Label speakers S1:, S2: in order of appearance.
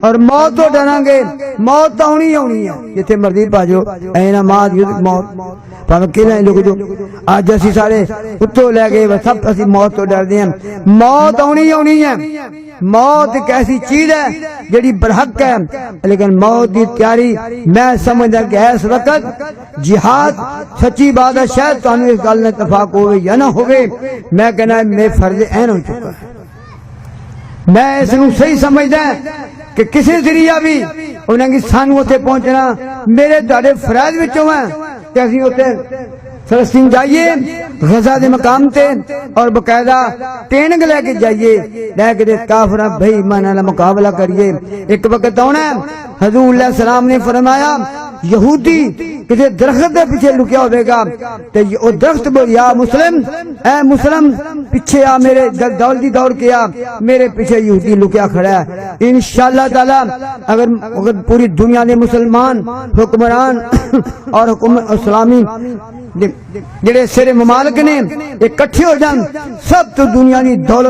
S1: और मौत तो डरांगे, मौत तो आनी आनी है जिथे मर्जी भाजो। ऐना माद मौत भावे किलें लुक जो। अज असी सारे उत्तों लै गए सब असी मौत तो डरते हैं। मौत आनी आनी है। मौत एक ऐसी चीज है जिहड़ी बरहक है, लेकिन मौत की तैयारी मैं समझदा कि इस वक्त जिहाद सच्ची बात है। शायद तुहानू इस गल नाल इतफाक होवे या ना होवे, मैं कहना मेरे फर्ज ऐन हो चुका है। मैं इसनू सही समझदा कि किसी जरिया भी उन्हें सानू उत्थे पहुंचना मेरे तुहाडे फराज विचों है कि असीं उत्थे फलस्तीन जाइए गजा के मकाम ते और बकायदा ट्रेनिंग लैके जाइए, लैके काफिर बेईमानां दा मुकाबला करिए। एक वक्त आना हजूर सलाम ने फरमाया यहूदी किसी दरख्त के पीछे लुकिया होगा तो वो दरख्त बोल या मुस्लिम, ए मुस्लिम पीछे आ, मेरे दौलती दौड़ के आ, मेरे पीछे यहूदी लुकिया खड़ा है। इंशाअल्लाह ताला अगर पूरी दुनिया के मुसलमान हुक्मरान और हुकूमत इस्लामी जेड़े सिरे ममालिक ने इकट्ठे हो जान, सब तो दुनिया की दौलत